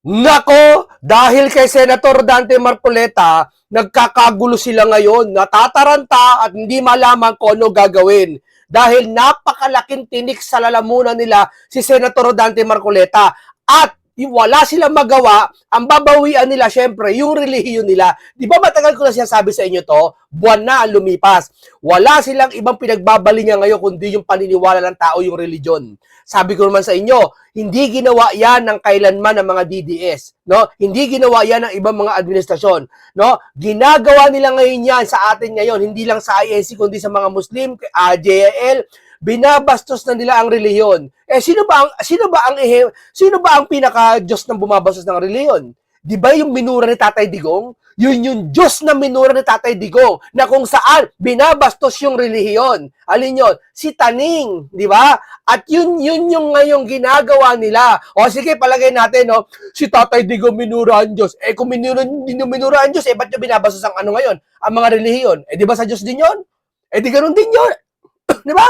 Nako, dahil kay Senator Dante Marcoleta, nagkakagulo sila ngayon, natataranta at hindi malaman kung ano gagawin. Dahil napakalaking tinik sa lalamunan nila si Senator Dante Marcoleta. At wala silang magawa, ang babawian nila syempre, yung relihiyon nila. Di ba matagal ko na sinasabi sa inyo to? Buwan na ang lumipas. Wala silang ibang pinagbabalingan ngayon kundi yung paniniwala ng tao, yung religion. Sabi ko naman sa inyo, hindi ginawa yan ng kailanman ng mga DDS, no? Hindi ginawa yan ng ibang mga administrasyon, no? Ginagawa nila ngayon yan sa atin ngayon, hindi lang sa INC kundi sa mga Muslim, JIL, binabastos na nila ang relihiyon. Sino ba ang pinaka Diyos ng bumabastos ng relihiyon? 'Di ba yung minura ni Tatay Digong? Yun yung Diyos na minura ni Tatay Digong na kung saan binabastos yung relihiyon. Alin yun? Si Taning, 'di ba? At yun yung ngayong ginagawa nila. O sige, palagay natin, no? Si Tatay Digong minura ang Diyos. Kung minura ang Diyos, ba't yung binabastos ang ano ngayon? Ang mga relihiyon. Di ba sa Diyos din yun? Di ganun din yun. Di ba?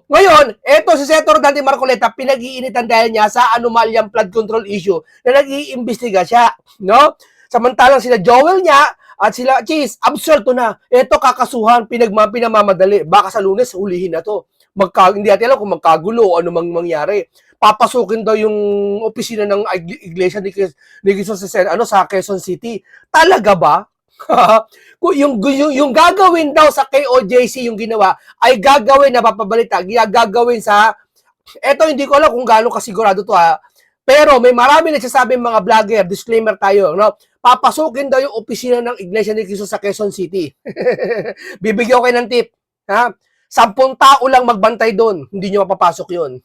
Ngayon, eto si Senator Dante Marcoleta, pinag-iinitan dahil niya sa anomalyang flood control issue na nag-iimbestiga siya, no? Samantalang sila Joel niya at sila Cheese, absuelto na. Eto kakasuhan, pinamamadali. Baka sa Lunes, hulihin na to. Hindi natin alam kung magkagulo o ano mangyari. Papasukin daw yung opisina ng iglesia ni Jesus sa Quezon City. Talaga ba? yung gagawin daw sa KOJC yung ginawa ay gagawin na papabalita, gagawin sa eto hindi ko alam kung gaano kasigurado to pero may marami nagsasabing mga vlogger, disclaimer tayo, no? Papasukin daw yung opisina ng Iglesia ni Cristo sa Quezon City. Bibigyan ko kayo ng tip, ha? 10 tao lang magbantay doon, hindi nyo mapapasok yun.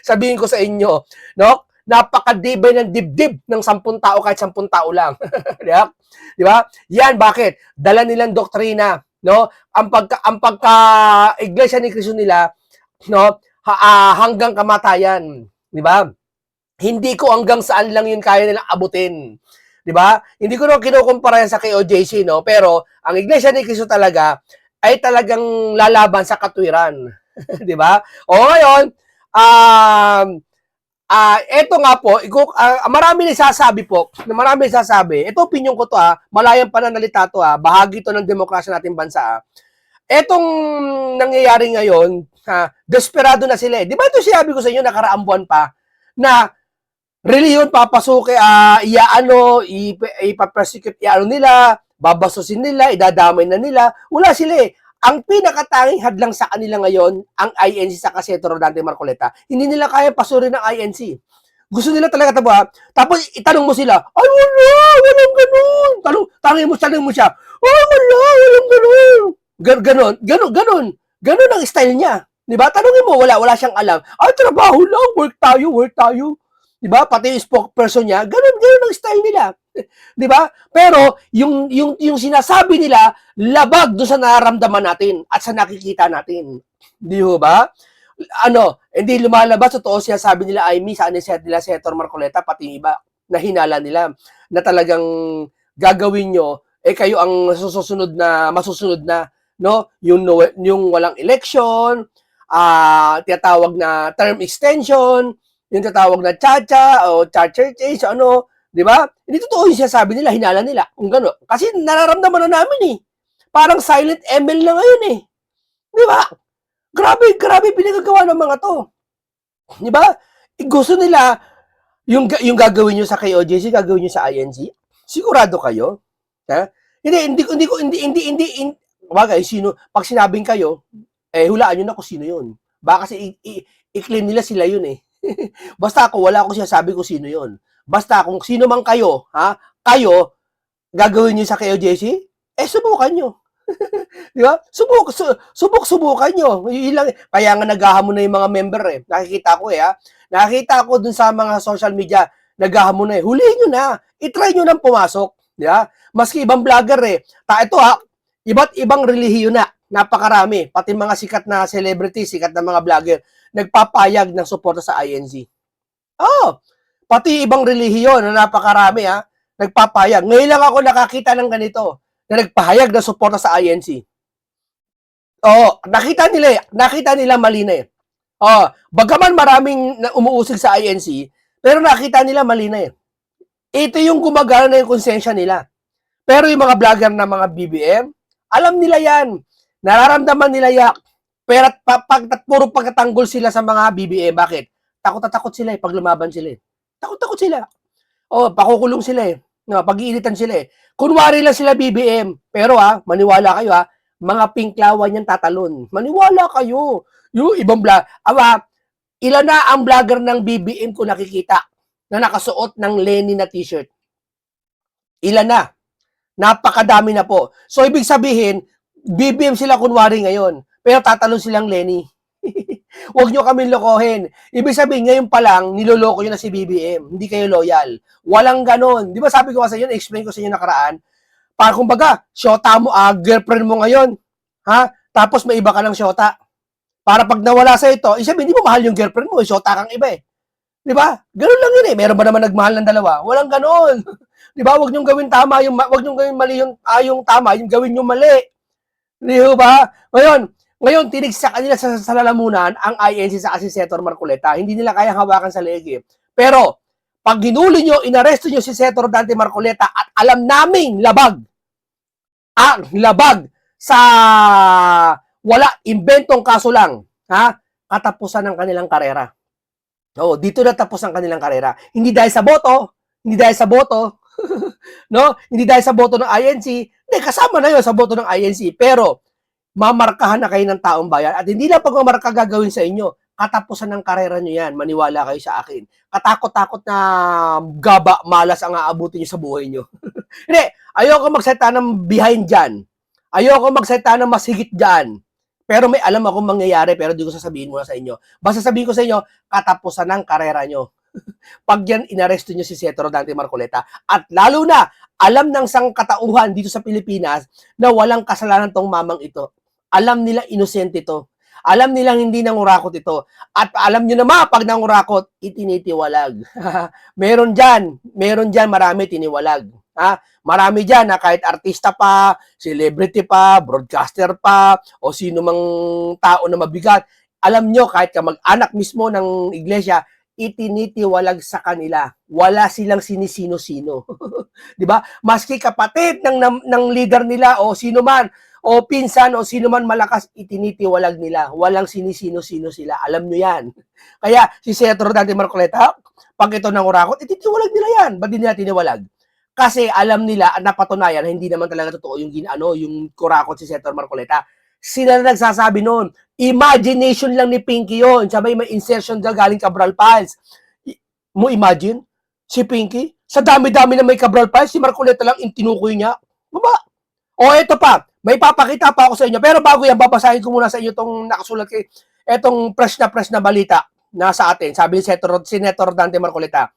Sabihin ko sa inyo, no? Napakadibay ng dibdib ng 10 tao kahit 10 tao lang. Di ba? Yan, bakit? Dala nilang doktrina, no? Ang pagka Iglesia ni Cristo nila, no? Hanggang kamatayan, di ba? Hindi ko hanggang saan lang yun kaya nilang abutin. Di ba? Hindi ko naman kinukumpara yan sa KOJC, no? Pero ang Iglesia ni Cristo talaga ay talagang lalaban sa katwiran. Di ba? Ngayon, eto nga po, marami nagsasabi po, ito opinion ko to malayang pananalita to bahagi to ng demokrasya nating bansa. Etong nangyayari ngayon, desperado na sila. Di ba ito sinabi ko sa inyo nakaraang buwan pa, na reliyon papasukin, ipapersecute, nila, babastusin nila, idadamay na nila, wala sila Ang pinakatanging hadlang sa kanila ngayon, ang INC sa Senator Dante Marcoleta, hindi nila kaya pasurin ng INC. Gusto nila talaga tapos itanong mo sila, ay walang ganun. Tanong mo siya, ay walang ganun. Ganon ang style niya. Diba? Tanongin mo, wala siyang alam. Ay, trabaho lang, work tayo. Diba? Pati yung spokesperson niya, ganon ang style nila. Di ba? Pero yung sinasabi nila labag do sa nararamdaman natin at sa nakikita natin. Di ba? Hindi lumalabas totoo sinasabi nila ay sa nila Senator Marcoleta pati yung iba na hinala nila na talagang gagawin nyo kayo ang masusunod na no yung walang election, tinatawag na term extension, yung tinatawag na chacha o charter change, di ba? Hindi totoo yung sinasabi nila, hinala nila. Kung gano'n. Kasi nararamdaman na namin Parang silent ML na ngayon Di ba? Grabe pinagagawa ng mga to. Di ba? Gusto nila yung gagawin nyo sa KOJC, gagawin nyo sa INC. Sigurado kayo? Ha? Hindi, sino, pag sinabing kayo, hulaan nyo na kung sino yun. Baka kasi i-claim nila sila yun Basta ako, wala akong sinasabi kung sino yun. Basta kung sino man kayo, kayo, gagawin nyo sa KOJC, subukan nyo. Di ba? Subukan nyo. Kaya nga naghahamon na yung mga member Nakikita ko Nakikita ko dun sa mga social media, naghahamon na Hulihin nyo na. I-try nyo nang pumasok. Di ba? Maski ibang vlogger Ito iba't ibang relihiyon na. Napakarami. Pati mga sikat na celebrity, sikat na mga vlogger, nagpapayag ng suporta sa INC. Pati ibang relihiyon na napakarami nagpapayag. Ngayon lang ako nakakita ng ganito na nagpahayag ng suporta sa INC. Nakita nila mali na bagaman maraming umuusig sa INC, Pero nakita nila mali na eh. Ito yung gumagana na yung konsensya nila. Pero yung mga vlogger na mga BBM, alam nila yan. Nararamdaman nila yan. Pero puro pagkatanggol sila sa mga BBM. Bakit? Takot na takot sila eh pag lumaban sila eh. Takot-takot sila. Pakukulong sila eh. No, pag-iinitan sila eh. Kunwari lang sila BBM. Pero maniwala kayo mga pinklawan yan tatalon. Maniwala kayo. Yung ibang vlog. Ilan na ang vlogger ng BBM ko nakikita na nakasuot ng Lenny na t-shirt? Ilan na? Napakadami na po. So, ibig sabihin, BBM sila kunwari ngayon, pero tatalon silang Lenny. Huwag nyo kami lokohin. Ibig sabihin, ngayon pa lang, niloloko nyo na si BBM. Hindi kayo loyal. Walang ganon. Di ba sabi ko sa inyo, explain ko sa inyo nakaraan, para kumbaga, syota mo, girlfriend mo ngayon, tapos may iba ka ng syota. Para pag nawala sa ito, isabi, hindi mo mahal yung girlfriend mo, syota kang iba eh. Di ba? Ganun lang yun eh. Meron ba naman nagmahal ng dalawa? Walang ganon. Di ba? Huwag niyong gawin tama yung wag niyong gawin mali yung tama, yung gawin niyo mali. Di ba? Ngayon tinig sa kanila sa lalamunan ang INC sa si Senator Marcoleta. Hindi nila kayang hawakan sa leeg. Pero pag hinuli niyo, inaresto niyo si Senator Dante Marcoleta at alam naming labag sa wala inventong kaso lang, katapusan ng kanilang karera. Dito na tapos ang kanilang karera. Hindi dahil sa boto, no? Hindi dahil sa boto ng INC, hindi, kasama na yun sa boto ng INC, pero mamarkahan na kayo ng taong bayan at hindi lang pagmamarka gagawin sa inyo, katapusan ng karera nyo yan, maniwala kayo sa akin. Katakot-takot na gaba, malas ang aabutin nyo sa buhay nyo. Hindi, ayoko magsalita ng behind dyan. Ayoko magsalita ng mas higit dyan. Pero may alam akong mangyayari, pero di ko sasabihin muna sa inyo. Basta sabihin ko sa inyo, katapusan ng karera nyo. Pag yan, inaresto nyo si Senator Dante Marcoleta. At lalo na, alam ng sangkatauhan dito sa Pilipinas na walang kasalanan tong mamang ito. Alam nila inosente ito. Alam nilang hindi nangurakot ito. At alam nyo naman, pag nangurakot, itinitiwalag. Meron dyan, marami tiniwalag. Marami dyan na kahit artista pa, celebrity pa, broadcaster pa, o sino mang tao na mabigat, alam nyo, kahit kamag-anak mismo ng iglesia, itinitiwalag sa kanila. Wala silang sinisino-sino. Di ba? Maski kapatid ng leader nila o sino man, o pinsan o sino man malakas, itinitiwalag nila. Walang sinisino-sino sila. Alam nyo yan. Kaya si Senator Dante Marcoleta, pag ito nangurakot, ititiwalag nila yan. Ba't di nila tiniwalag? Kasi alam nila at napatunayan na hindi naman talaga totoo yung kurakot si Senator Marcoleta. Sila na nagsasabi noon. Imagination lang ni Pinky yun. Sabay may insertion dyan galing Cabral Pals. Mo imagine? Si Pinky? Sa dami-dami na may Cabral Pals, si Marcoleta lang tinukoy niya. Baba. Ito pa. May papakita pa ako sa inyo. Pero bago yan, babasahin ko muna sa inyo itong nakasulat kay itong fresh na balita na sa atin. Sabi ni Senator Dante Marcoleta,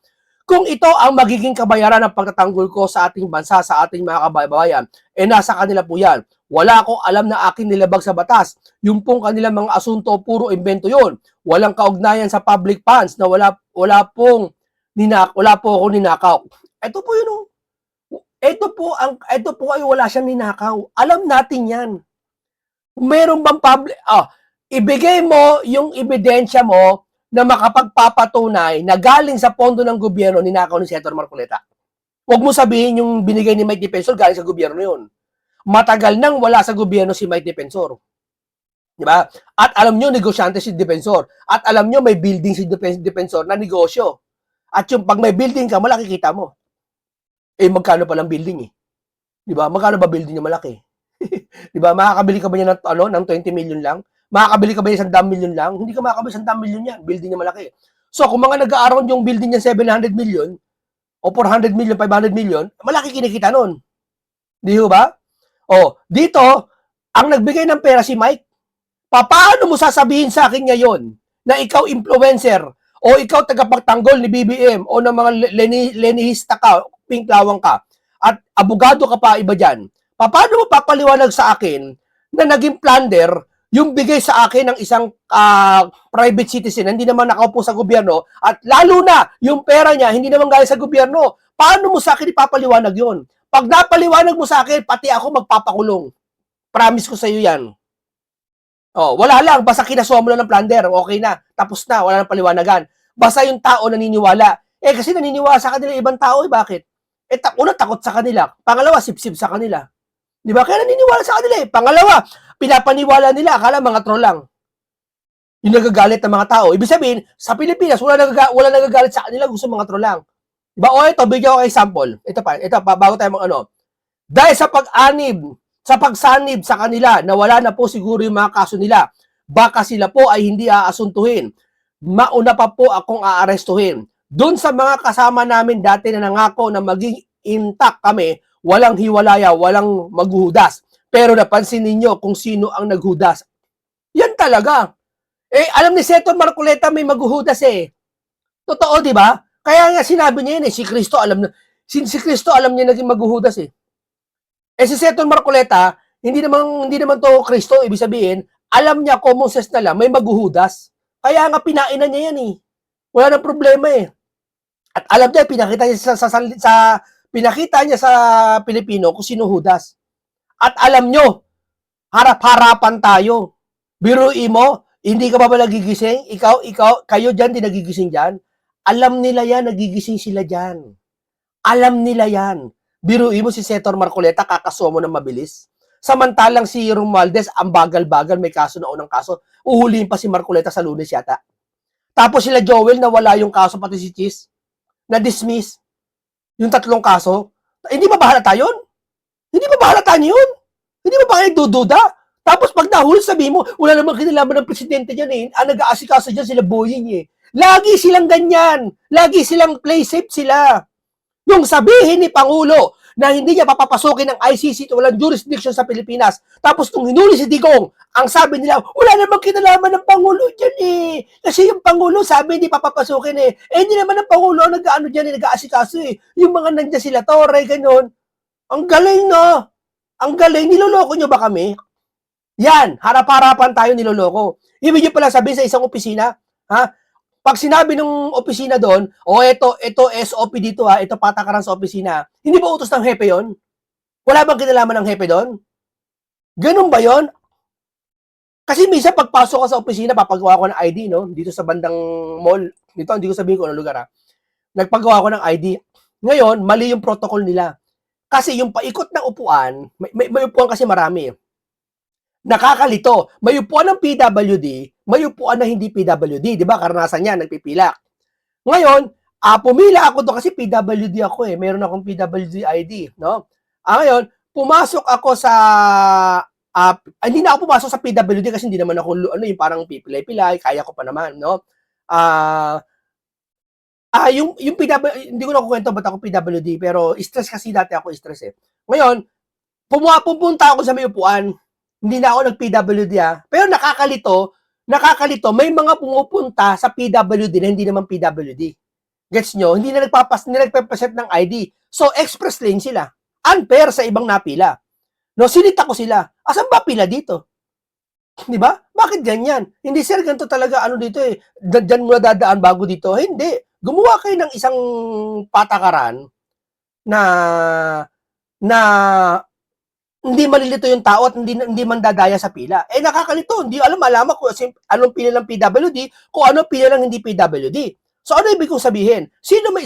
kung ito ang magiging kabayaran ng pagtatanggol ko sa ating bansa, sa ating mga kababayan, nasa kanila po yan. Wala akong alam na aking nilabag sa batas. Yung pong kanilang mga asunto, puro invento yon. Walang kaugnayan sa public funds na wala po ako ninakaw. Ito po yun. Ito po ay wala siyang ninakaw. Alam natin yan. Meron bang public, ibigay mo yung ebidensya mo na makapagpapatunay na galing sa pondo ng gobyerno ninakaw ni Senator Marcoleta. Huwag mo sabihin yung binigay ni Mike Defensor galing sa gobyerno yun. Matagal nang wala sa gobyerno si Mike Defensor. Di ba? At alam nyo, negosyante si Defensor. At alam nyo, may building si Defensor na negosyo. At yung pag may building ka, malaki kita mo. Magkano palang building eh? Di ba? Magkano ba building niya malaki? Di ba? Makakabili ka ba niya ng 20 million lang? Makakabili ka ba niya 100 million lang? Hindi ka makakabili 100 million yan. Building niya malaki. So, kung mga nag-aaround yung building niya 700 million o 400 million, 500 million, malaki kinikita nun. Di ba? Dito, ang nagbigay ng pera si Mike. Paano mo sasabihin sa akin ngayon na ikaw influencer o ikaw tagapagtanggol ni BBM o ng mga Lenihista ka, pinklawang ka, at abogado ka pa iba dyan, paano mo papaliwanag sa akin na naging plunder yung bigay sa akin ng isang private citizen, hindi naman nakaupo sa gobyerno, at lalo na yung pera niya, hindi naman galing sa gobyerno. Paano mo sa akin ipapaliwanag yun? Pag napaliwanag mo sa akin, pati ako magpapakulong. Promise ko sa iyo yan. Wala lang, basta kinasuha mo lang ng plunder, okay na, tapos na, wala nang paliwanagan. Basta yung tao naniniwala, Kasi naniniwala sa kanila ibang tao, bakit? Una, takot sa kanila. Pangalawa, sip-sip sa kanila. Di ba? Kaya naniniwala sa kanila eh. Pangalawa, pinapaniwala nila, akala mga troll lang. Yung nagagalit ng mga tao. Ibig sabihin, sa Pilipinas, wala nagagalit sa kanila, gusto mga troll lang. Diba? O ito, bigyan ko kayo example. Ito pa, bago tayo mag-ano. Dahil sa pagsanib sa kanila, na wala na po siguro yung mga kaso nila, baka sila po ay hindi aasuntuhin. Mauna pa po akong aarestuhin. Doon sa mga kasama namin dati na nangako na maging intact kami, walang hiwalaya, walang maghuhudas. Pero napansin ninyo kung sino ang naghudas. Yan talaga. Alam ni Senator Marcoleta may maghuhudas eh. Totoo, di ba? Kaya nga sinabi niya yun eh, si Cristo alam niya naging maghuhudas eh. Si Senator Marcoleta, hindi naman to Cristo, ibig sabihin, alam niya common sense na lang, may maghuhudas. Kaya nga pinainan niya yan eh. Wala nang problema eh. At alam niya, pinakita niya sa Pilipino kung sino Judas. At alam nyo, harap-harapan tayo. Biruin mo, hindi ka ba nagigising? Kayo dyan, di nagigising dyan? Alam nila yan, nagigising sila dyan. Alam nila yan. Biruin mo si Senator Marcoleta, kakasuha mo ng mabilis. Samantalang si Romualdez, ang bagal-bagal, may kaso na unang kaso. Uhulihin pa si Marcoleta sa Lunes yata. Tapos sila Joel, nawala yung kaso, pati si Cheese. Na-dismiss. Yung 3 kaso. Hindi ba bahalata yun? Hindi ba bahalata niyo yun? Hindi ba kayo dududa? Tapos pag nahuli, sabihin mo, wala namang kinalaman ng presidente dyan eh. Ang nag-aasikaso dyan, sila Boying eh. Lagi silang ganyan. Lagi silang play safe sila. Nung sabihin ni Pangulo na hindi niya papapasukin ng ICC at walang jurisdiction sa Pilipinas, tapos nung hinuli si Digong, ang sabi nila, wala namang kinalaman ng Pangulo dyan eh. Kasi yung Pangulo sabi hindi papapasukin eh. Hindi naman ang Pangulo nag-ano dyan eh, nag-aasikaso eh. Yung mga nandiyan sila, Torre, ganun. Ang galing no. Ang galing, niloloko nyo ba kami? Yan, harap-harapan tayo niloloko. Ibig nyo pala sabihin sa isang opisina, ha? Pag sinabi ng opisina doon, ito SOP dito ha, ito patakaran sa opisina, hindi ba utos ng hepe yon? Wala bang kinalaman ng hepe doon? Ganun ba yon? Kasi minsan pagpasok ka sa opisina, papagawa ko ng ID, no? Dito sa bandang mall, dito, hindi ko sabihin ko anong lugar ha. Nagpagawa ko ng ID. Ngayon, mali yung protocol nila. Kasi yung paikot ng upuan, may upuan kasi marami. Nakakalito. May upuan ng PWD, may upuan na hindi PWD. Di ba? Karanasan niya, nagpipila. Ngayon, pumila ako doon kasi PWD ako eh. Meron akong PWD ID. No? Ngayon, pumasok ako sa... hindi na ako pumasok sa PWD kasi hindi naman ako, yung parang pipilay-pilay, kaya ko pa naman. No? Yung PWD, hindi ko na kukwento ba't ako PWD, pero stress kasi dati ako stress eh. Ngayon, pumunta ako sa may upuan. Hindi na ako nag-PWD pero nakakalito, may mga pumupunta sa PWD na hindi naman PWD. Gets nyo? Hindi na nagpapaset ng ID. So, express lane sila. Unfair sa ibang napila. No, sinita ko sila. Asan ba pila dito? Di ba? Bakit ganyan? Hindi sir, ganito talaga dito eh. Diyan mo dadaan bago dito. Hindi. Gumawa kayo ng isang patakaran na hindi malilito yung tao at hindi mandadaya sa pila. Nakakalito. Hindi alam ko anong pila ng PWD, kung anong pila ng hindi PWD. So ano ibig kong sabihin? Sino may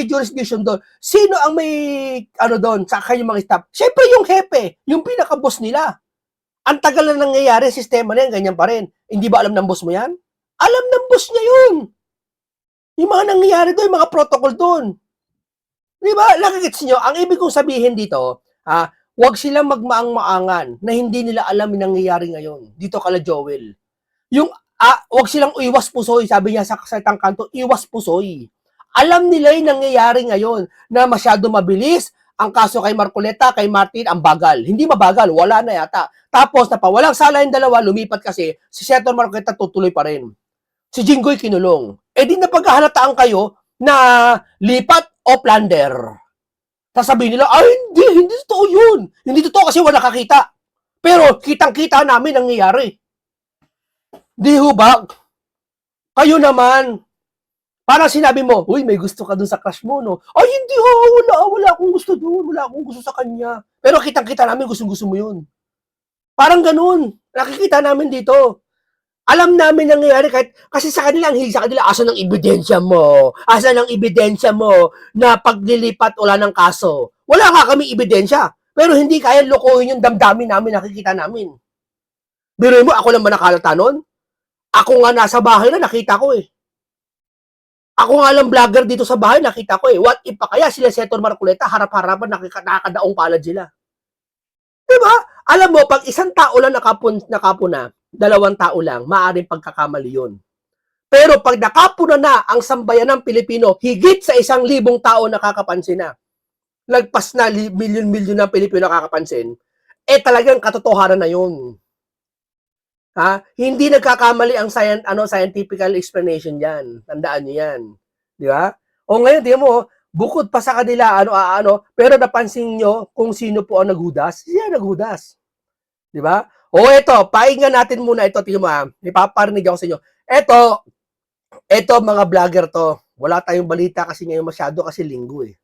jurisdiction doon? Sino ang may doon sa kanyang mga staff? Syempre yung hepe, yung pinaka-boss nila. Ang tagal na nangyayari, sistema na yan, ganyan pa rin. Hindi ba alam ng boss mo yan? Alam ng boss niya yun. Yung mga nangyayari doon, yung mga protocol doon. Di ba? Nakikits nyo, ang ibig kong sabihin dito, huwag silang magmaang-maangan na hindi nila alam yung nangyayari ngayon. Dito kala Joel. Yung, huwag silang iwas pusoy, sabi niya sa salitang kanto, iwas pusoy. Alam nila yung nangyayari ngayon na masyado mabilis, ang kaso kay Marcoleta, kay Martin, ang bagal. Hindi mabagal, wala na yata. Tapos, napawalang sala yung dalawa, lumipat kasi, si Senator Marcoleta tutuloy pa rin. Si Jinggoy kinulong. Di napagkahalataan kayo na lipat o plunder. Sasabihin nila, hindi totoo yun. Hindi totoo kasi wala kakita. Pero, kitang-kita namin ang nangyayari. Di ho ba? Kayo naman, parang sinabi mo, uy, may gusto ka dun sa crush mo, no? Hindi ho, wala akong gusto dun, wala akong gusto sa kanya. Pero kitang-kita namin, gusto mo yun. Parang ganun. Nakikita namin dito. Alam namin nangyayari kasi sa kanila, ang hilig sa kanila, asan ang ebidensya mo? Asan ang ebidensya mo na paglilipat wala ng kaso? Wala nga kami ebidensya. Pero hindi kaya lokohin yung damdamin namin, nakikita namin. Biruin mo, ako lang ba nakalata nun? Ako nga nasa bahay na, nakita ko eh. Ako nga lang vlogger dito sa bahay, nakita ko eh. What if pa kaya sila Senator Marcoleta, harap-harapan, nakakadaong palad sila? Diba? Alam mo, pag isang tao lang nakapuna, 2 tao lang, maaaring pagkakamali yun. Pero pag nakapuna na ang sambayan ng Pilipino, higit sa 1,000 tao nakakapansin na. Lagpas na milyon-milyon ng Pilipino nakakapansin, talagang katotohanan na yun. Ha? Hindi nagkakamali ang scientific explanation diyan. Tandaan niyo 'yan. Di ba? O ngayon, di mo, bukod pa sa kanila, pero napansin niyo kung sino po ang naghudas? Siya naghudas. Di ba? O ito, pahinga natin muna ito, tingnan mo ha. Ipaparinig ako sa inyo. Ito mga vlogger to. Wala tayong balita kasi ngayon masyado kasi linggo eh.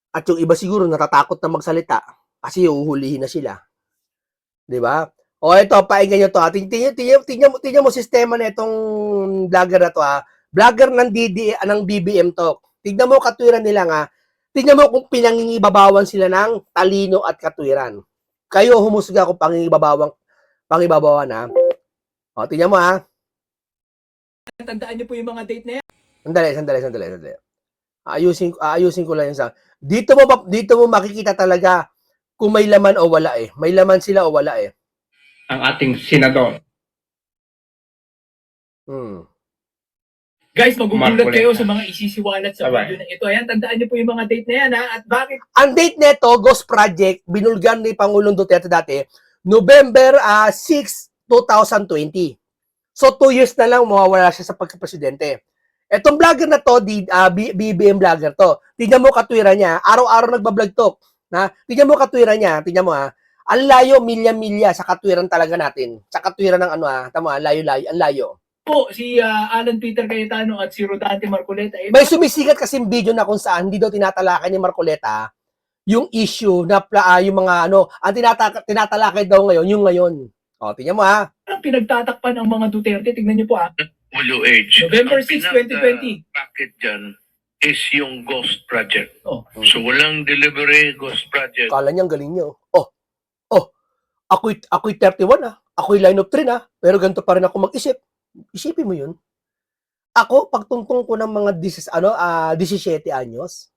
At yung iba siguro natatakot na magsalita kasi uhulihin na sila. Di ba? O ito, painggan nyo to ha. Tingnan mo sistema na itong vlogger na to ha. Vlogger ng BBM to. Tingnan mo katwiran nila nga. Tingnan mo kung pinangingibabawan sila ng talino at katwiran. Kayo humusga kung pangibabawan ha. O, tingnan mo ha. Tandaan niyo po yung mga date na yan. Sandali. Ayusin ko lang yung sa. Dito mo makikita talaga kung may laman o wala eh. May laman sila o wala eh. Ang ating senador. Guys, magugulat kayo sa mga isisiwalat sa video na ito. Ayan, tandaan niyo po yung mga date na yan ha. At bakit? Ang date nito, Ghost Project, binulgan ni Pangulong Duterte dati, November 6, 2020. So 2 years na lang mawawala siya sa pagka-presidente. Etong vlogger na to, BBM vlogger to. Tingnan mo katwiran niya, araw-araw nagba-vlog to. Tingnan mo katwiran niya, tingnan mo ha. Ang layo, milya-milya sa katwiran talaga natin. Sa katwiran ng tama, layo-layo, ang layo. Po, si Alan Peter Cayetano at si Rodante Marcoleta. May sumisikat kasi video na kung saan hindi daw tinatalakay ni Marcoleta yung issue na yung mga ang tinatalakay daw ngayon, yung ngayon. O, tingnan mo ha. Ang pinagtatakpan ng mga Duterte, tingnan niyo po ha. WH. November 6, 2020. Bakit dyan is yung Ghost Project. Oh. So walang delivery, Ghost Project. Kala niyang galing niyo. Ako'y 31 Ako'y line of 3 pero ganito pa rin ako mag-isip. Isipin mo yun. Ako, pagtungtong ko ng mga 17 anyos,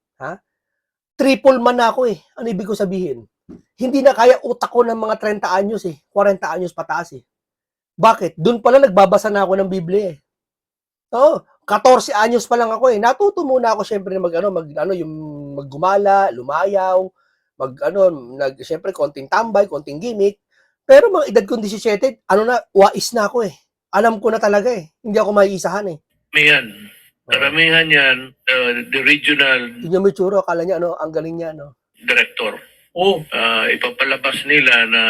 triple man na ako eh. Ano ibig ko sabihin? Hindi na kaya utak ko ng mga 30 anyos eh. 40 anyos pataas eh. Bakit? Doon pala nagbabasa na ako ng Biblia eh. 14 anyos pa lang ako eh. Natuto muna ako syempre yung maggumala, lumayaw, syempre konting tambay, konting gimmick. Pero mga edad kong 17, wais na ako eh. Alam ko na talaga eh. Hindi ako maiisahan eh. Yan. Karamihan yan, the regional Tingnan mo yung tsura, akala niya ang galing niya director. Ipapalabas nila na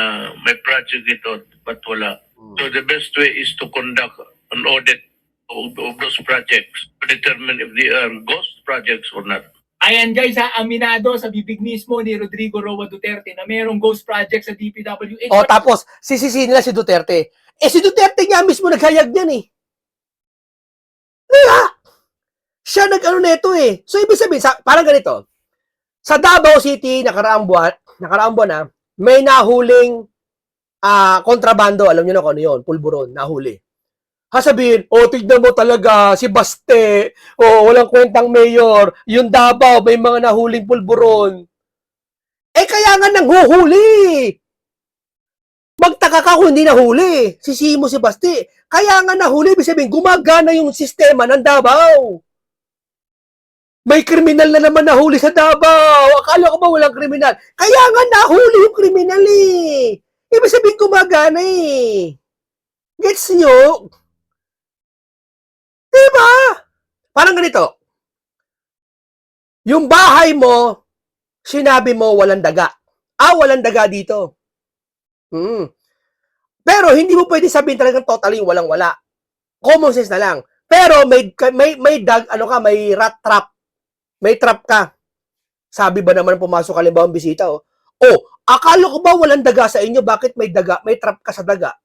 may project ito, but wala. So the best way is to conduct an audit of those projects to determine if they are ghost projects or not. Ayan guys ha, aminado sa bibig mismo ni Rodrigo Roa Duterte na mayroong ghost project sa DPWH. Tapos, sisisi nila si Duterte. Si Duterte nga mismo naghayag niyan eh. Diba? Siya nito eh. So, ibig sabihin, parang ganito. Sa Davao City, nakaraang buwan may nahuling kontrabando. Alam niyo na kung ano yun, pulburon, nahuli. Sabihin, tignan mo talaga, si Baste, walang kwentang mayor, yung Davao, may mga nahuling pulburon. Kaya nga nanghuhuli. Magtaka ka kung hindi nahuli. Sisihin mo si Baste. Kaya nga nahuli, ibig sabihin, gumagana yung sistema ng Davao. May kriminal na naman nahuli sa Davao. Akala ko ba walang kriminal? Kaya nga nahuli yung kriminal eh. Ibig sabihin, gumagana eh. Gets nyo? Diba? Parang ganito. Yung bahay mo, sinabi mo walang daga. Walang daga dito. Pero hindi mo pwede sabihin talagang totally walang-wala. Common sense na lang. Pero may rat trap. May trap ka. Sabi ba naman pumasok halimbawa ang bisita akala ko ba walang daga sa inyo? Bakit may daga? May trap ka sa daga.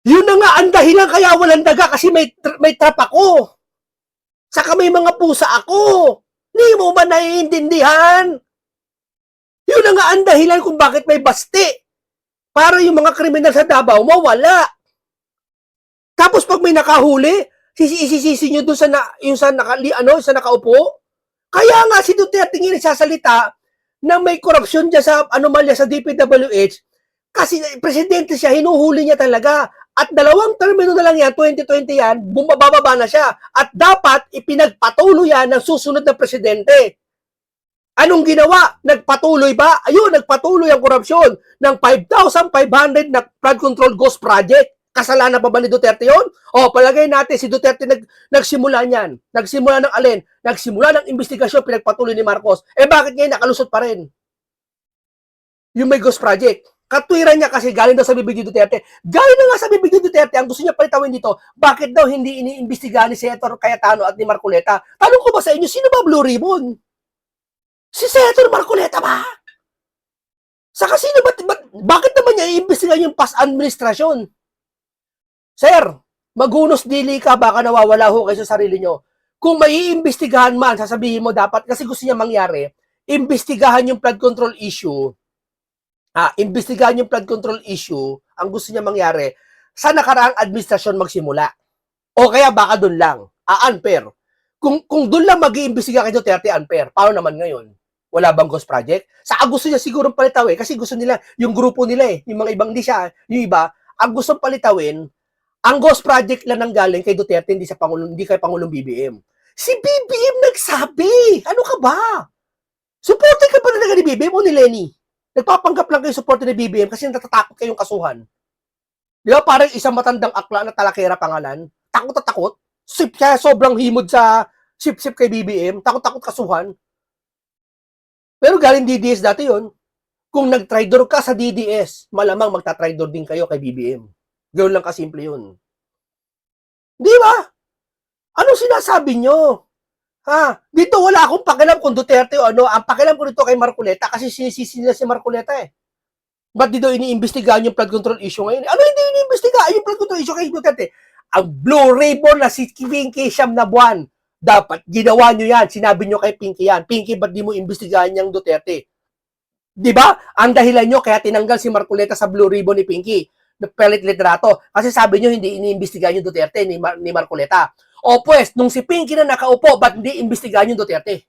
Yun na nga ang dahilan kaya walang daga kasi may trap ako. Saka may mga pusa ako. Hindi mo ba naiintindihan? Yun na nga ang dahilan kung bakit may basti. Para yung mga kriminal sa Davao mawala. Tapos pag may nakahuli, sisisi nyo doon sa nakaupo. Kaya nga si Duterte nga nagsasalita na may korupsyon dyan sa anomalya sa DPWH kasi presidente siya, hinuhuli niya talaga. At 2 termino na lang yan, 2020 yan, bumababa na siya. At dapat ipinagpatuloy yan ng susunod na presidente. Anong ginawa? Nagpatuloy ba? Ayun, nagpatuloy ang korupsyon ng 5,500 na flood control ghost project. Kasalanan pa ba ni Duterte yun? O, palagay natin si Duterte nagsimula niyan. Nagsimula ng alin? Nagsimula ng investigasyon, pinagpatuloy ni Marcos. Eh bakit ngayon nakalusot pa rin? Yung may ghost project. Katwiran niya kasi galing daw sa bibig ni Duterte. Galing na nga sa bibig ni Duterte, ang gusto niya palitawin dito, bakit daw hindi iniimbestigahan ni Senator Cayetano at ni Marcoleta? Tanong ko ba sa inyo, sino ba Blue Ribbon? Si Senator Marcoleta ba? Saka sino bakit naman niya iimbestigahan yung past administrasyon? Sir, magunos dili ka, baka nawawala ho kayo sa sarili nyo. Kung may iimbestigahan man, sasabihin mo dapat, kasi gusto niya mangyari, imbestigahan yung flood control issue, imbestigahan yung flood control issue, ang gusto niya mangyari, sa nakaraang administrasyon magsimula. O kaya baka doon lang, unfair. Kung doon lang mag-iimbestiga kay Duterte, unfair. Paano naman ngayon? Wala bang ghost project? Sa gusto niya siguro palitawin, kasi gusto nila, yung grupo nila yung mga ibang, hindi siya, yung iba, ang gustong palitawin, ang ghost project lang nang galing kay Duterte, hindi kay Pangulong BBM. Si BBM nagsabi! Ano ka ba? Supporter ka ba talaga ni BBM o ni Lenny? Nagpapanggap lang kayo support ni BBM kasi natatakot kayong kasuhan. Di ba parang isang matandang akla na talakera pangalan? Takot at takot. Kaya sobrang himod sa sip-sip kay BBM. Takot-takot kasuhan. Pero galing DDS dati yon. Kung nag-tridor ka sa DDS, malamang magta-tridor din kayo kay BBM. Ganoon lang kasimple yun. Di ba? Anong sinasabi nyo? Dito wala akong pakialam kung Duterte o ano. Ang pakialam ko dito kay Marcoleta kasi sinisisi nila si Marcoleta eh. Ba't dito iniimbestigahan yung flood control issue ngayon? Ano hindi iniimbestigahan yung flood control issue kay Duterte? Ang Blue Ribbon na si Pinky siyam na buwan. Dapat ginawa nyo yan. Sinabi nyo kay Pinky yan. Pinky, ba't di mo imbestigahan yung Duterte? Di ba? Ang dahilan nyo kaya tinanggal si Marcoleta sa Blue Ribbon ni Pinky. Pelit litrato. Kasi sabi nyo hindi iniimbestigahan yung Duterte ni Marcoleta. O pues, nung si Pinky na nakaupo, ba't hindi imbestigahan yung Duterte?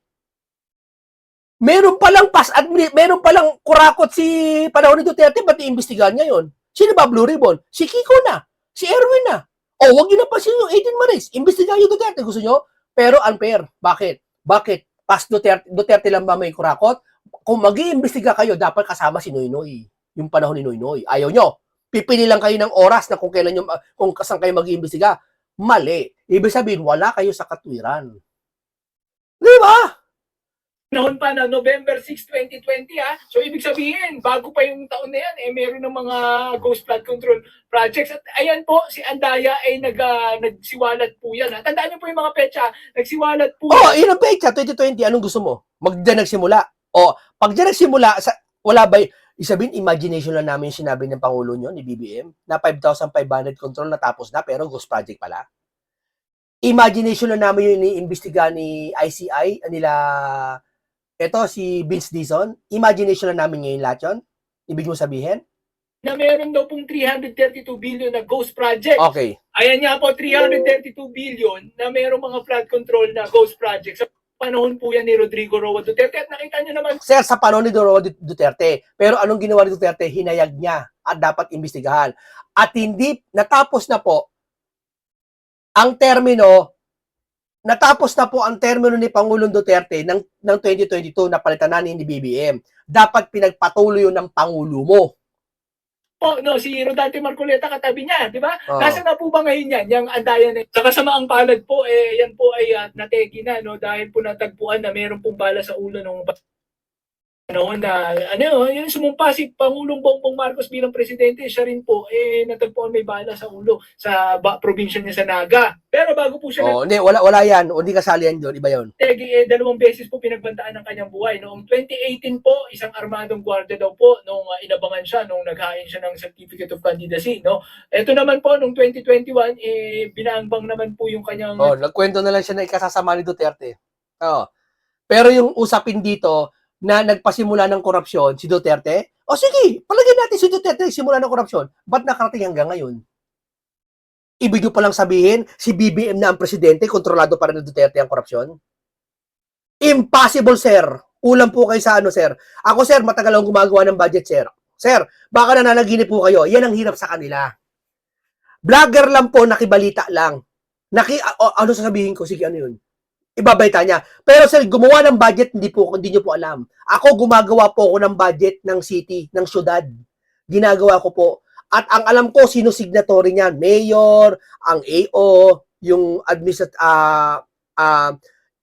Meron palang kurakot si panahon ni Duterte, ba't iimbestigahan niya yun? Sino ba Blue Ribbon? Si Kiko na. Si Erwin na. O, wag nyo na pasin yung 18 Maris. Imbestigahan yung Duterte. Gusto nyo? Pero unfair. Bakit? Pas Duterte lang ba may kurakot? Kung mag-iimbestiga kayo, dapat kasama si Noynoy. Yung panahon ni Noynoy. Ayaw nyo. Pipili lang kayo ng oras na kung saan kayo mag-iimbestiga. Mali. Ibig sabihin, wala kayo sa katwiran. Di ba? Noon pa na November 6, 2020 So ibig sabihin, bago pa yung taon na yan, meron ng mga ghost flood control projects. At ayan po, si Andaya ay nagsiwalat po yan. Tandaan niyo po yung mga petsa, nagsiwalat po. Yun ang petsa, 2020. Anong gusto mo? Diyan nagsimula. Pag diyan nagsimula, wala ba, isabihin, imagination lang namin yung sinabi ng Pangulo nyo, ni BBM, na 5,500 control natapos na, pero ghost project pala. Imagination lang namin yung iniimbestiga ni ICI, ito, si Vince Dizon. Imagination lang namin ngayon lahat yun. Ibig mo sabihin? Na meron daw pong 332 billion na ghost project. Okay. Ayan nga po, 332 billion na merong mga flood control na ghost projects. Sa panahon po yan ni Rodrigo Roa Duterte. At nakita nyo naman, Sir, sa panahon ni Roa Duterte. Pero anong ginawa ni Duterte? Hinayag niya at dapat imbestigahan. At hindi, natapos na po ang termino ni Pangulong Duterte ng 2022 na palitan na ni BBM. Dapat pinagpatuloy yun ng Pangulo mo. si Rodante Marcoleta katabi niya, di ba? Nasaan na po ba ngayon yan? Yung Andaya na sa kasamaang palad po, yan po ay nategi na, no? Dahil po natagpuan na meron pong bala sa ulo ng panahon na yung sumumpa si Pangulong Bongbong Marcos bilang presidente, siya rin po natagpuan may bala sa ulo sa probinsya niya sa Naga. Pero bago po siya Oh, hindi, wala yan. O, hindi kasali yan doon. Iba yun. dalawang beses po pinagbantaan ng kanyang buhay. Noong 2018 po, isang armadong gwardiya daw po nung inabangan siya, nung naghain siya ng Certificate of Candidacy. No? Ito naman po, noong 2021, binaangbang naman po yung kanyang... Oh, nagkwento na lang siya na ikasasama ni Duterte. Oh. Pero yung usapin dito na nagpasimula ng korupsyon si Duterte, o sige, palagay natin si Duterte simula ng korupsyon. Ba't nakarating hanggang ngayon? Ibig nyo palang sabihin, si BBM na ang presidente, kontrolado pa rin ng Duterte ang korupsyon? Impossible, sir. Ulam po kayo sa ano, sir. Ako, sir, matagal akong gumagawa ng budget, sir. Sir, baka nananaginip po kayo. Yan ang hirap sa kanila. Vlogger lang po, nakibalita lang. Ano sasabihin ko? Sige, ano yun? Ibabayta niya. Pero sir, gumawa ng budget, hindi niyo po alam. Ako, gumagawa po ako ng budget ng city, ng syudad. Ginagawa ko po. At ang alam ko, sino signatory niyan? Mayor, ang AO, yung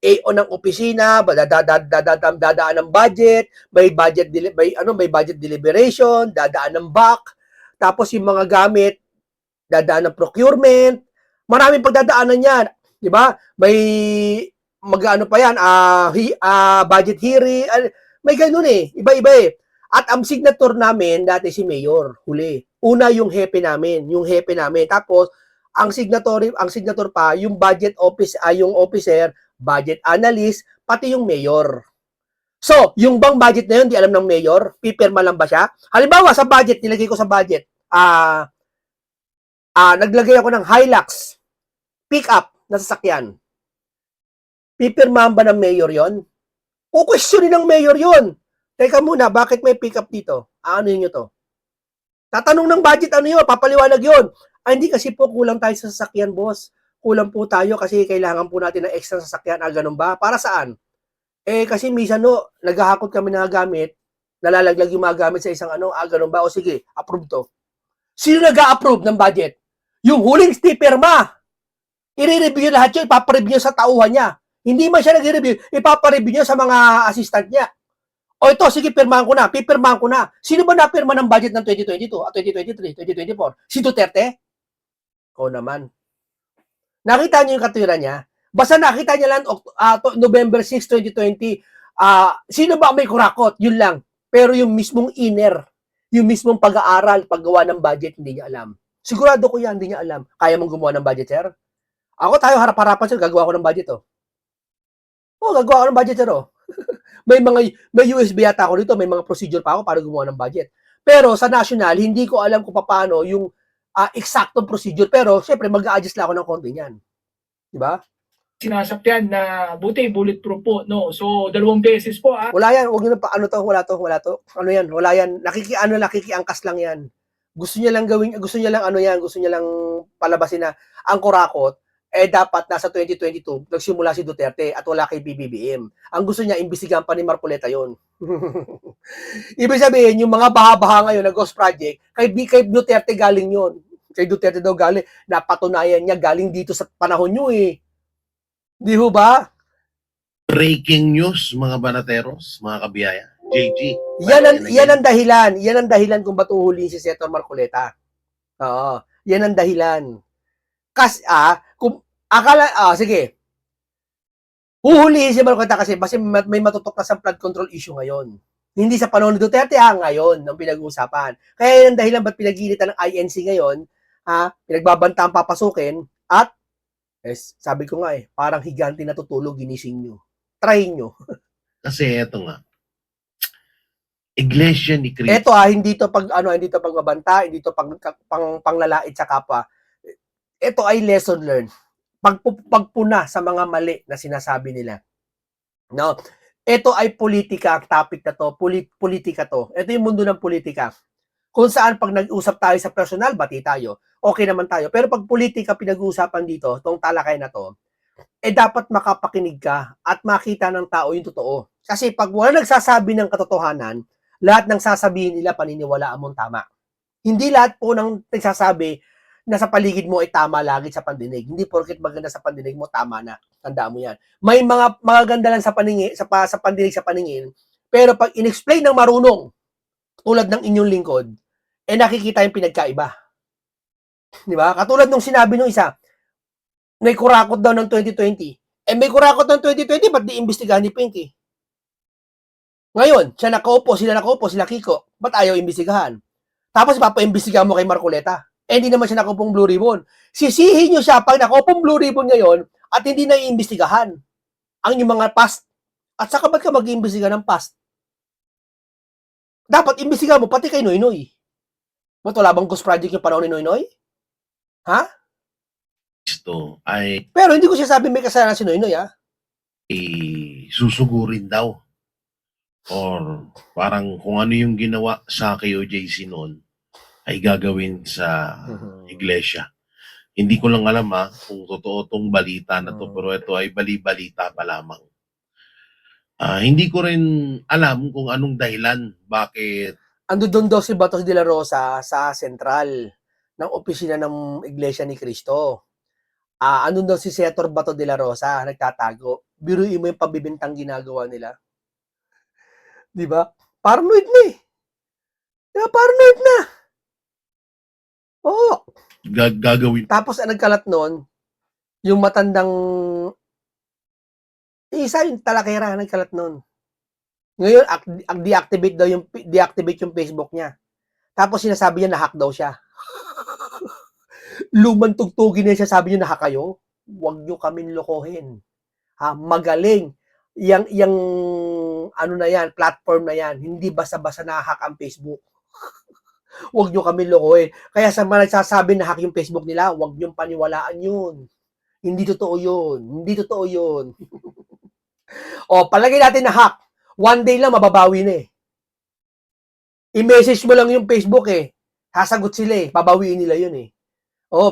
AO ng opisina, dadaan ng budget, may budget deliberation, dadaan ng BAC, tapos yung mga gamit, dadaan ng procurement, maraming pagdadaanan yan. Di ba? May mag-ano pa yan, budget hearing, may ganun iba-iba At ang signature namin, dati si Mayor, huli. Una yung hepe namin. Tapos, ang signature pa, yung budget office, yung officer, budget analyst, pati yung Mayor. So, yung bang budget na yun, di alam ng Mayor, pipirma lang ba siya? Halimbawa, sa budget, nilagay ko sa budget, naglagay ako ng Hilux, pick-up, na sasakyan. Pipirmahan ba ng mayor yon? Kukwestiyonin ng mayor yon. Teka muna, bakit may pick up dito? Ano yun to? Tatanong ng budget, ano yun? Papaliwanag yun. Hindi kasi po kulang tayo sa sasakyan, boss. Kulang po tayo kasi kailangan po natin ng extra sasakyan. Ganun ba? Para saan? Kasi minsan naghahakot kami ng gamit, nalalaglag yung mga gamit sa isang ganun ba? O sige, approve to. Sino nag-a-approve ng budget? Yung huling pirma. I-review lahat yun, ipapareview sa tauhan niya. Hindi man siya nag-review, ipapareview niya sa mga assistant niya. O ito, sige, pipirmahan ko na. Sino ba napirma ng budget ng 2022, 2023, 2024? Si Duterte? O naman. Nakita niyo yung katwiran niya? Basta nakita niya lang November 6, 2020, sino ba may kurakot? Yun lang. Pero yung mismong yung mismong pag-aaral, paggawa ng budget, hindi niya alam. Sigurado ko yan, hindi niya alam. Kaya mong gumawa ng budget, sir? Ako tayo harap-harapan, sir, gagawa ko ng budget, gagawa ko ng budget, sir, may USB yata ako dito, may mga procedure pa ako para gumawa ng budget. Pero sa national, hindi ko alam kung paano yung eksaktong procedure. Pero, syempre, mag-a-adjust lang ako ng konti niyan. Diba? Sinasakyan na buti, bulletproof po, no? So, 2 beses po, Wala yan, huwag nyo na wala to. Ano yan, wala yan. Nakikiangkas lang yan. Gusto niya lang palabasin na ang kurakot, dapat nasa 2022, nagsimula si Duterte at wala kay BBM. Ang gusto niya, imbisigan pa ni Marcoleta yon. Ibig sabihin, yung mga baha-baha ngayon na Ghost Project, kay Duterte galing yon. Kay Duterte daw galing. Napatunayan niya galing dito sa panahon nyo Di ho ba? Breaking news, mga banateros, mga kabiyaya. JG. Yan ang dahilan kung ba't uhulihin si Senator Marcoleta. Oo. Yan ang dahilan. Kasi, sige. Huhulihin si Marcoleta kasi may matutok na sa flood control issue ngayon. Hindi sa panahon ni Duterte, ngayon, ang pinag-uusapan. Kaya yan ang dahilan ba't pinagilitan ng INC ngayon, pinagbabanta ang papasukin, at, sabi ko nga parang higante natutulog, ginising nyo. Try nyo. Kasi eto nga, Iglesia ni Cristo. Ito hindi to pagbabanta, hindi to panglalait sa kapwa. Ito ay lesson learned. Pagpuna sa mga mali na sinasabi nila. No? Ito ay politika, ang topic na to, politika to. Ito yung mundo ng politika. Kung saan pag nag-usap tayo sa personal, bati tayo. Okay naman tayo. Pero pag politika pinag-uusapan dito, tong talakay na to, dapat makapakinig ka at makita ng tao yung totoo. Kasi pag wala nagsasabi ng katotohanan, lahat ng sasabihin nila paniniwalaan mong tama. Hindi lahat po ng nagsasabi na sa paligid mo ay tama lagi sa pandinig. Hindi porket maganda sa pandinig mo, tama na. Tandaan mo yan. May mga maganda lang sa paningin, sa pandinig sa paningin, Pero pag in-explain ng marunong, tulad ng inyong lingkod, nakikita yung pinagkaiba. Di ba? Katulad nung sinabi nung isa, may kurakot daw ng 2020. May kurakot ng 2020, ba't di imbestigahan ni Pinky? Ngayon, sila nakaupo, sila Kiko, ba't ayaw imbestigahan? Tapos papaimbestigahan mo kay Marcoleta. Hindi naman siya nakaupong Blue Ribbon. Sisihin nyo siya pag nakaupong Blue Ribbon ngayon at hindi na iimbestigahan ang inyong mga past. At saka ba't ka mag-iimbestiga ng past? Dapat imbestigahan mo pati kay Noynoy. Ba't wala bang ghost project yung panahon ni Noynoy? Ha? Kristo ay Pero hindi ko siya sabi may kasalanan si Noynoy, ha? susugurin daw. Or parang kung ano yung ginawa sa KOJC noon ay gagawin sa iglesia. Hindi ko lang alam kung totoo tong balita na to, pero ito ay bali-balita pa lamang. Hindi ko rin alam kung anong dahilan bakit Ando doon daw si Batos de la Rosa sa sentral ng opisina ng Iglesia ni Cristo. Andun daw si Senator Bato de la Rosa, nagtatago. Biruin mo yung pabibintang ginagawa nila. Di ba? Paranoid na eh. Di ba? Paranoid na. Oo. gagawin Tapos ang nagkalat noon, yung matandang isa yung talakera nagkalat noon. Ngayon, deactivate yung Facebook niya. Tapos sinasabi niya na-hack daw siya. Lumang tugtugin niya siya, sabi niyo na-hack kayo. Huwag niyo kaming lokohin. Magaling. Yang ano na yan, platform na yan, hindi basta-basta na-hack ang Facebook. Huwag niyo kami lokohin. Kaya sa mga nagsasabi na hack yung Facebook nila, huwag niyong paniwalaan yun. Hindi totoo yun. Hindi totoo yun. Palagay natin na hack. One day lang, mababawi na eh. I-message mo lang yung Facebook eh. Sasagot sila eh. Babawiin nila yun eh.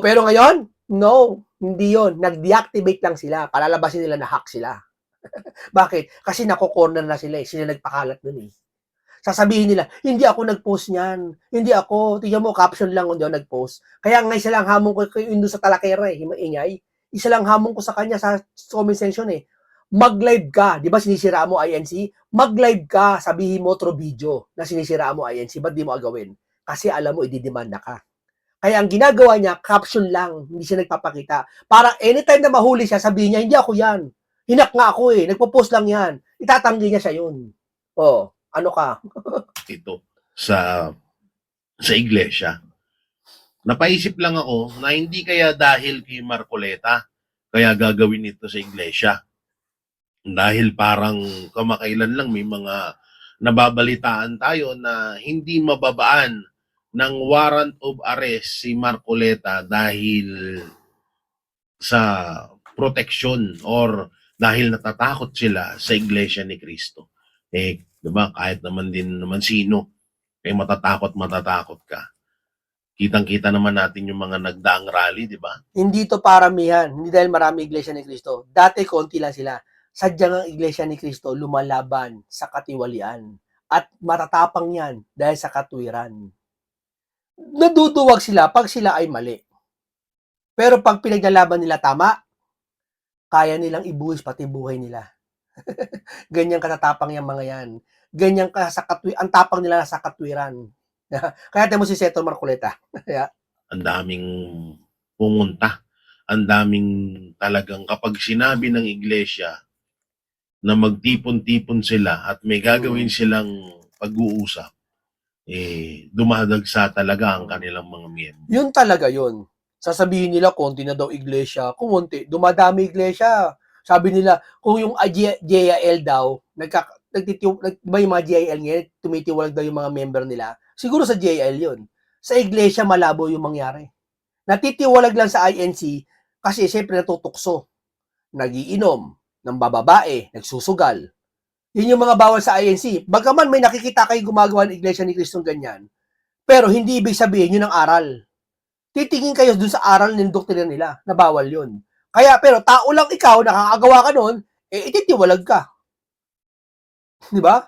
Pero ngayon, no. Hindi yun. Nag-deactivate lang sila. Palalabasin nila na hack sila. Bakit? Kasi nako-corner na sila eh. Sila nagpakalat nun eh. Sasabihin nila, hindi ako nag-post niyan. Hindi ako. Tingnan mo, caption lang kung di ako nag-post. Kaya nga isa lang hamon ko yung sa talakera eh. Ingay. Isa lang hamon ko sa kanya sa comment section eh. Mag-live ka. Di ba sinisiraan mo INC? Mag-live ka. Sabihin mo through video na sinisiraan mo INC. Ba't di mo agawin? Kasi alam mo, ididemanda ka. Kaya ang ginagawa niya, caption lang. Hindi siya nagpapakita. Para anytime na mahuli siya, sabihin niya, hindi ako yan. Hinak nga ako eh. Nagpo-post lang yan. Itatanggi niya siya yun. Ano ka? ito sa iglesia. Napaisip lang ako na hindi kaya dahil kay Marcoleta kaya gagawin ito sa iglesia. Dahil parang kamakailan lang may mga nababalitaan tayo na hindi mababaan ng warrant of arrest si Marcoleta dahil sa protection or dahil natatakot sila sa iglesia ni Cristo. Diba? Kahit naman din naman sino, matatakot ka. Kitang-kita naman natin yung mga nagdaang rally, di ba? Hindi to paramihan. Hindi dahil marami iglesia ni Cristo. Dati konti lang sila. Sadyang ang iglesia ni Cristo lumalaban sa katiwalian. At matatapang yan dahil sa katwiran. Naduduwag sila pag sila ay mali. Pero pag pinaglalaban nila tama, kaya nilang ibuwis pati buhay nila. Ganyan katatapang yung mga yan. Ganyan ang tapang nila sa katwiran. Kaya tayo mo si Senator Marcoleta. Ang daming pumunta. Ang daming talagang kapag sinabi ng iglesia na magtipon-tipon sila at may gagawin silang pag-uusap, dumadagsa talaga ang kanilang mga miyembro. Yun talaga yun. Sasabihin nila, konti na daw iglesia. Kumunti, dumadami iglesia. Sabi nila, kung yung JIL daw, ba yung mga JIL ngayon, tumitiwalag daw yung mga member nila. Siguro sa JIL yun. Sa iglesia, malabo yung mangyari. Natitiwalag lang sa INC kasi siyempre natutukso. Nagiinom, ng bababae, nagsusugal. Yun yung mga bawal sa INC. Bagaman may nakikita kayo gumagawa ng iglesia ni Cristo ganyan, pero hindi ibig sabihin yun ang aral. Titingin kayo dun sa aral ng doktrina nila na bawal yun. Kaya, pero tao lang ikaw, nakakagawa ka nun, ititiwalag ka. Di ba?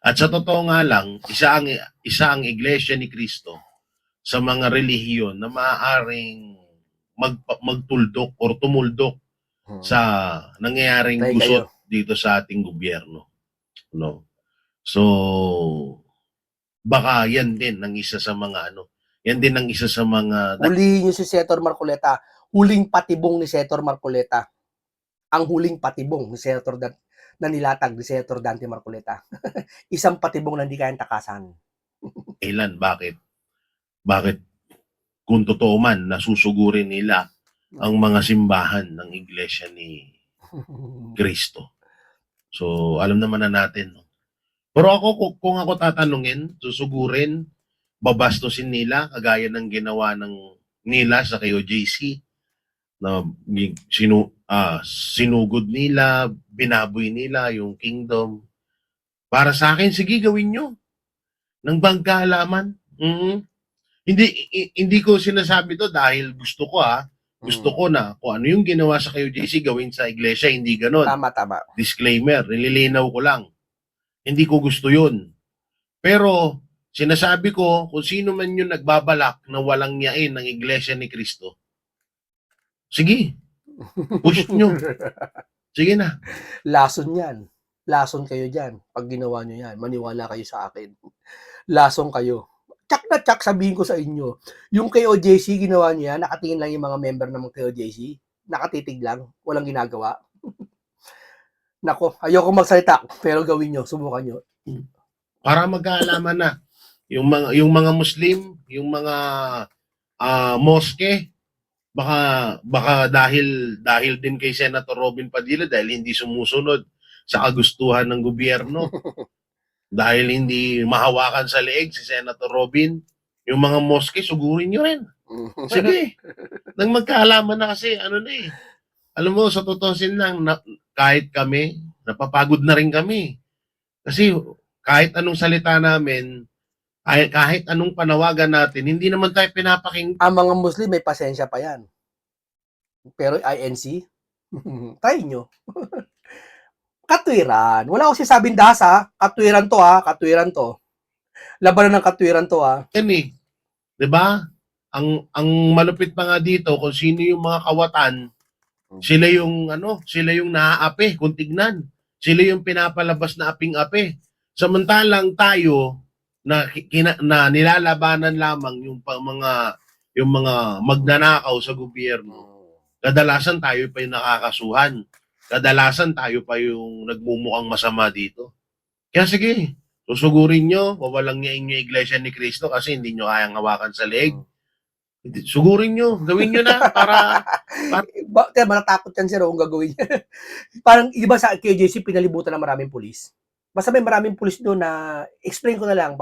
At sa totoo nga lang, isa ang iglesia ni Cristo sa mga relihiyon na maaaring magtuldok or tumuldok sa nangyayaring gusot dito sa ating gobyerno. no? So, baka yan din ang isa sa mga yan din ang isa sa mga Hulihin niyo si Senator Marcoleta. Huling patibong ni Senator Marcoleta. Ang huling patibong ni Senator na nilatag ni Senator Dante Marcoleta. Isang patibong na hindi kayang takasan. dahilan bakit kung totoo man nasusugurin nila ang mga simbahan ng Iglesia ni Cristo. So, alam naman na natin, no? Pero ako, kung ako tatanungin, susugurin, babastusin nila, kagaya ng ginawa nila sa KOJC, na sinugod nila, binaboy nila yung kingdom. Para sa akin, sige, gawin nyo. Ng pagkaalaman. Hindi ko sinasabi to dahil gusto ko Gusto ko na kung ano yung ginawa sa KOJC gawin sa iglesia, hindi ganon. Tama. Disclaimer, nililinaw ko lang. Hindi ko gusto yun. Pero sinasabi ko kung sino man yung nagbabalak na walang yain ng iglesia ni Cristo, sige, push nyo. Sige na. Lason yan. Lason kayo dyan. Pag ginawa nyo yan, maniwala kayo sa akin. Lason kayo. Tsak na tsak, sabihin ko sa inyo. Yung KOJC, ginawa nyo yan, nakatingin lang yung mga member ng KOJC. Nakatitig lang. Walang ginagawa. Nako, ayoko magsalita, pero gawin nyo. Subukan nyo. Para magkaalaman na. Yung mga Muslim, yung mga moske, baka dahil din kay Senator Robin Padilla dahil hindi sumusunod sa kagustuhan ng gobyerno, dahil hindi mahawakan sa leeg si Senator Robin, yung mga moske sugurin nyo rin. Sige. Nang magkaalaman na kasi alam mo, sa totosin lang, kahit kami, napapagod na rin kami. Kasi kahit anong salita namin, kahit anong panawagan natin, hindi naman tayo pinapakinggan. Ang mga Muslim, may pasensya pa yan. Pero INC, try nyo. Katwiran. Wala akong sinasabing dasa. Katwiran to katwiran to. Labanan ng katwiran to Yan eh. 'Di ba? Ang malupit pa nga dito kung sino yung mga kawatan, sila yung naaapi kung tignan. Sila yung pinapalabas na aping-api. Samantalang tayo na nilalabanan lamang yung mga magnanakaw sa gobyerno. Kadalasan tayo pa yung nakakasuhan. Kadalasan tayo pa yung nagmumukhang masama dito. Kaya sige, susugurin nyo, wawalang niya yung iglesia ni Cristo kasi hindi nyo kayang hawakan sa leeg. Sugurin nyo, gawin nyo na para Matatakot yan sir kung gagawin niya. Parang iba sa KJC, pinalibutan ng maraming pulis. Basta may maraming pulis doon na, explain ko na lang,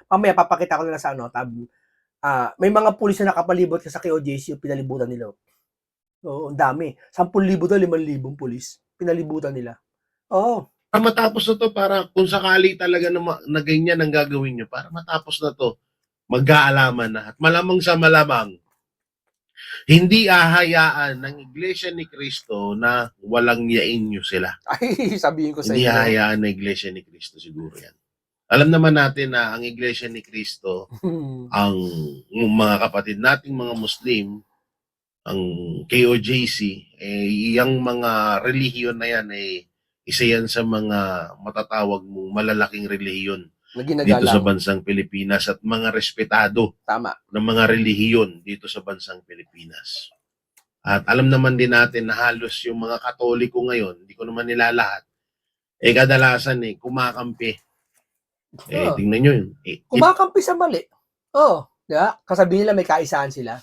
mamaya papakita ko na lang sa may mga pulis na nakapalibot sa KOJC yung pinalibutan nila. Oo, ang dami. 10,000 daw, 5,000 pulis. Pinalibutan nila. Oo. Para matapos na to, para kung sakali talaga na ganyan ang gagawin nyo, para matapos na to, mag-aalaman na. At malamang sa malamang, hindi ahayaan ng Iglesia ni Cristo na walang yain nyo sila. Ay, sabihin ko sa Hindi inyo. ahayaan ng Iglesia ni Cristo siguro yan. Alam naman natin na ang Iglesia ni Cristo, ang mga kapatid nating mga Muslim, ang KOJC, yung mga relihiyon na yan, isa yan sa mga matatawag mong malalaking relihiyon dito sa bansang Pilipinas at mga respetado ng mga relihiyon dito sa bansang Pilipinas. At alam naman din natin na halos yung mga Katoliko ngayon, hindi ko naman nilalahat, kadalasan kumakampi. Tingnan nyo yun. Kumakampi sa mali. Diba? Kasabihin nila may kaisahan sila.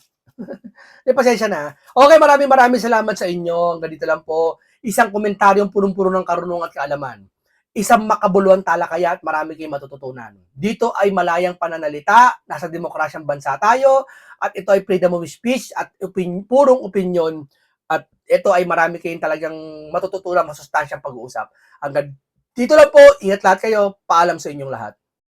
Pasensya na. Okay, maraming salamat sa inyo. Hanggang dito lang po. Isang komentaryong punong-puno ng karunungan at kaalaman. Isang makabuluhan talakaya at marami kayong matututunan. Dito ay malayang pananalita, nasa demokrasyang bansa tayo, at ito ay freedom of speech at purong opinion. At ito ay marami kayong talagang matututunan, masustansyang pag-uusap. Hanggang dito lang po. Ingat lahat kayo. Paalam sa inyong lahat.